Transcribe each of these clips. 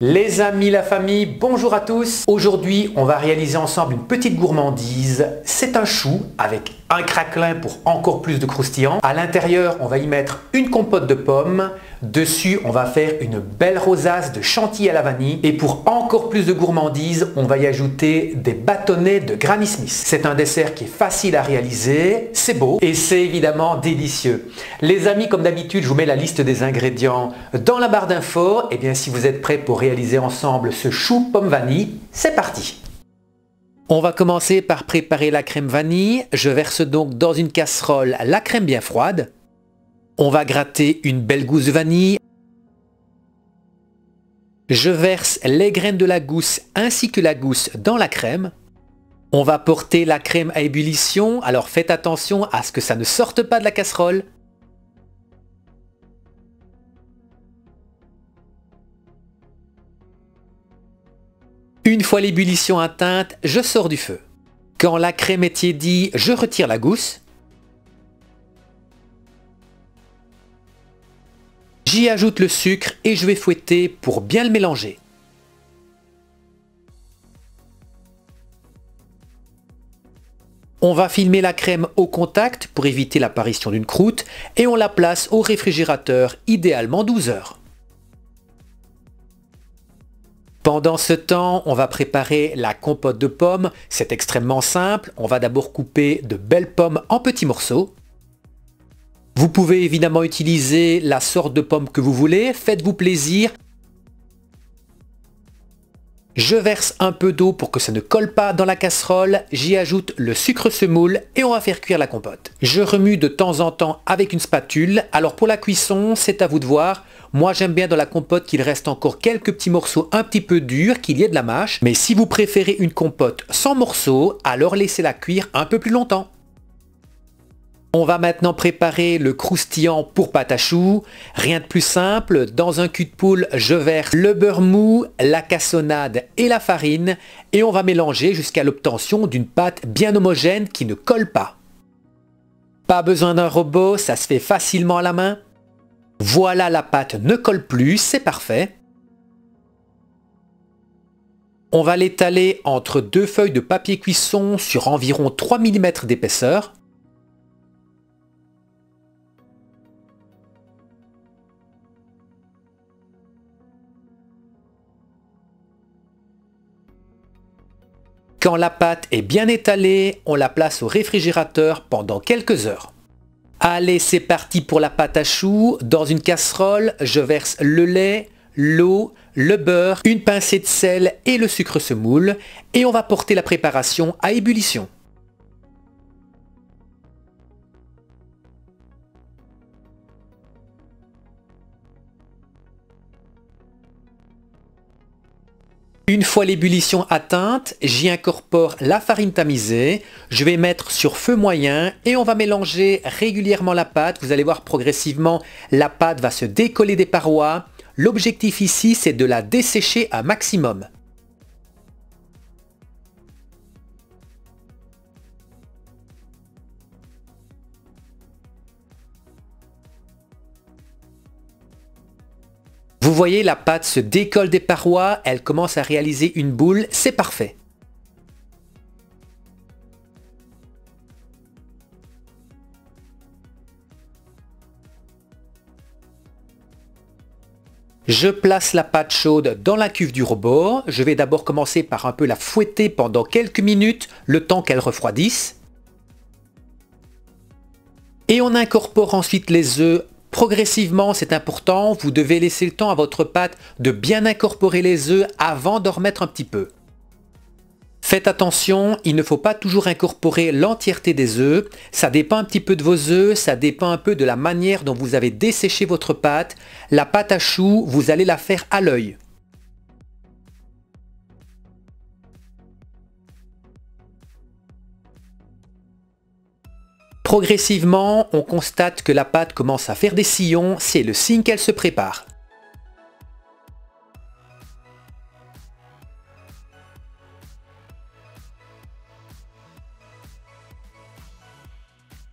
Les amis, la famille, bonjour à tous. Aujourd'hui, on va réaliser ensemble une petite gourmandise. C'est un chou avec un craquelin pour encore plus de croustillant. À l'intérieur, on va y mettre une compote de pommes. Dessus, on va faire une belle rosace de chantilly à la vanille. Et pour encore plus de gourmandise, on va y ajouter des bâtonnets de Granny Smith. C'est un dessert qui est facile à réaliser, c'est beau et c'est évidemment délicieux. Les amis, comme d'habitude, je vous mets la liste des ingrédients dans la barre d'infos. Et bien, si vous êtes prêts pour réaliser ensemble ce chou pomme vanille, c'est parti. On va commencer par préparer la crème vanille. Je verse donc dans une casserole la crème bien froide. On va gratter une belle gousse de vanille. Je verse les graines de la gousse ainsi que la gousse dans la crème. On va porter la crème à ébullition, alors faites attention à ce que ça ne sorte pas de la casserole. Une fois l'ébullition atteinte, je sors du feu. Quand la crème est tiédie, je retire la gousse. J'y ajoute le sucre et je vais fouetter pour bien le mélanger. On va filmer la crème au contact pour éviter l'apparition d'une croûte et on la place au réfrigérateur, idéalement 12 heures. Pendant ce temps, on va préparer la compote de pommes. C'est extrêmement simple. On va d'abord couper de belles pommes en petits morceaux. Vous pouvez évidemment utiliser la sorte de pomme que vous voulez. Faites-vous plaisir. Je verse un peu d'eau pour que ça ne colle pas dans la casserole. J'y ajoute le sucre semoule et on va faire cuire la compote. Je remue de temps en temps avec une spatule. Alors pour la cuisson, c'est à vous de voir. Moi j'aime bien dans la compote qu'il reste encore quelques petits morceaux un petit peu durs, qu'il y ait de la mâche. Mais si vous préférez une compote sans morceaux, alors laissez-la cuire un peu plus longtemps. On va maintenant préparer le croustillant pour pâte à choux. Rien de plus simple, dans un cul de poule, je verse le beurre mou, la cassonade et la farine et on va mélanger jusqu'à l'obtention d'une pâte bien homogène qui ne colle pas. Pas besoin d'un robot, ça se fait facilement à la main. Voilà, la pâte ne colle plus, c'est parfait. On va l'étaler entre deux feuilles de papier cuisson sur environ 3 mm d'épaisseur. Quand la pâte est bien étalée, on la place au réfrigérateur pendant quelques heures. Allez, c'est parti pour la pâte à choux. Dans une casserole, je verse le lait, l'eau, le beurre, une pincée de sel et le sucre semoule et on va porter la préparation à ébullition. Une fois l'ébullition atteinte, j'y incorpore la farine tamisée. Je vais mettre sur feu moyen et on va mélanger régulièrement la pâte. Vous allez voir progressivement, la pâte va se décoller des parois. L'objectif ici, c'est de la dessécher un maximum. Vous voyez, la pâte se décolle des parois, elle commence à réaliser une boule, c'est parfait. Je place la pâte chaude dans la cuve du robot. Je vais d'abord commencer par un peu la fouetter pendant quelques minutes, le temps qu'elle refroidisse. Et on incorpore ensuite les œufs. Progressivement, c'est important, vous devez laisser le temps à votre pâte de bien incorporer les œufs avant d'en remettre un petit peu. Faites attention, il ne faut pas toujours incorporer l'entièreté des œufs. Ça dépend un petit peu de vos œufs, ça dépend un peu de la manière dont vous avez desséché votre pâte. La pâte à choux, vous allez la faire à l'œil. Progressivement, on constate que la pâte commence à faire des sillons, c'est le signe qu'elle se prépare.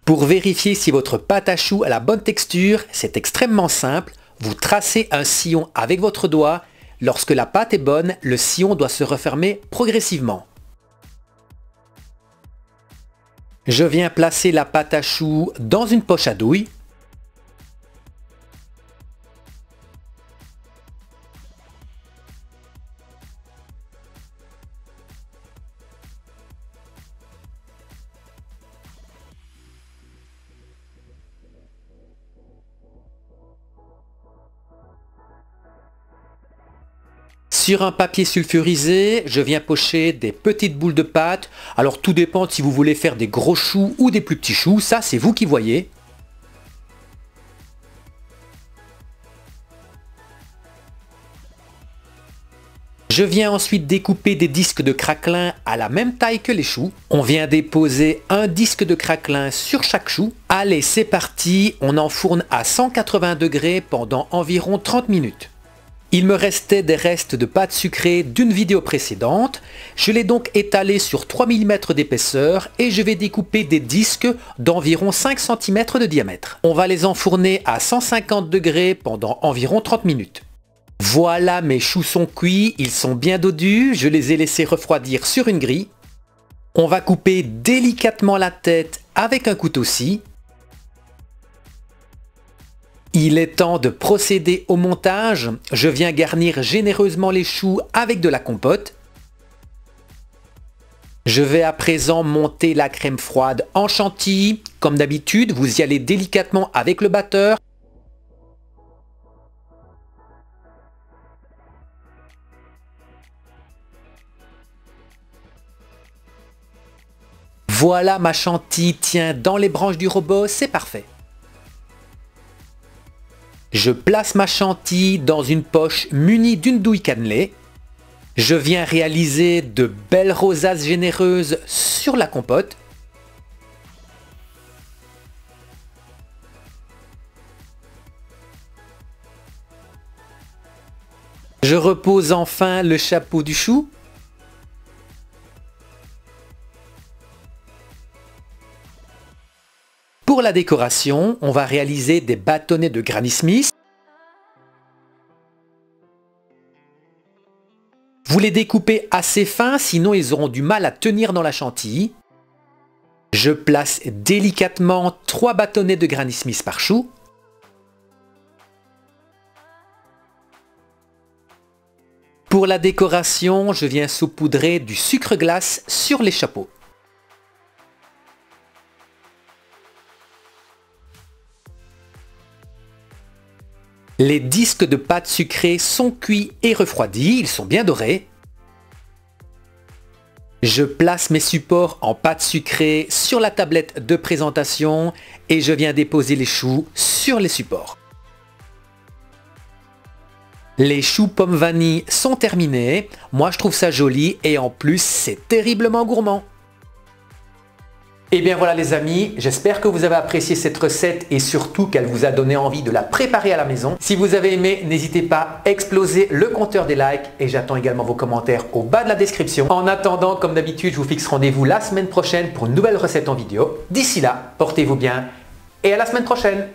Pour vérifier si votre pâte à choux a la bonne texture, c'est extrêmement simple. Vous tracez un sillon avec votre doigt, lorsque la pâte est bonne, le sillon doit se refermer progressivement. Je viens placer la pâte à choux dans une poche à douille. Sur un papier sulfurisé, je viens pocher des petites boules de pâte. Alors tout dépend si vous voulez faire des gros choux ou des plus petits choux, ça c'est vous qui voyez. Je viens ensuite découper des disques de craquelin à la même taille que les choux. On vient déposer un disque de craquelin sur chaque chou. Allez, c'est parti, on enfourne à 180 degrés pendant environ 30 minutes. Il me restait des restes de pâte sucrée d'une vidéo précédente. Je l'ai donc étalé sur 3 mm d'épaisseur et je vais découper des disques d'environ 5 cm de diamètre. On va les enfourner à 150 degrés pendant environ 30 minutes. Voilà, mes choux sont cuits, ils sont bien dodus, je les ai laissés refroidir sur une grille. On va couper délicatement la tête avec un couteau-scie. Il est temps de procéder au montage. Je viens garnir généreusement les choux avec de la compote. Je vais à présent monter la crème froide en chantilly. Comme d'habitude, vous y allez délicatement avec le batteur. Voilà, ma chantilly tient dans les branches du robot, c'est parfait. Je place ma chantilly dans une poche munie d'une douille cannelée. Je viens réaliser de belles rosaces généreuses sur la compote. Je repose enfin le chapeau du chou. Pour la décoration, on va réaliser des bâtonnets de Granny Smith. Vous les découpez assez fins, sinon ils auront du mal à tenir dans la chantilly. Je place délicatement 3 bâtonnets de Granny Smith par chou. Pour la décoration, je viens saupoudrer du sucre glace sur les chapeaux. Les disques de pâte sucrée sont cuits et refroidis, ils sont bien dorés. Je place mes supports en pâte sucrée sur la tablette de présentation et je viens déposer les choux sur les supports. Les choux pommes vanille sont terminés, moi je trouve ça joli et en plus c'est terriblement gourmand. Et bien voilà les amis, j'espère que vous avez apprécié cette recette et surtout qu'elle vous a donné envie de la préparer à la maison. Si vous avez aimé, n'hésitez pas à exploser le compteur des likes et j'attends également vos commentaires au bas de la description. En attendant, comme d'habitude, je vous fixe rendez-vous la semaine prochaine pour une nouvelle recette en vidéo. D'ici là, portez-vous bien et à la semaine prochaine.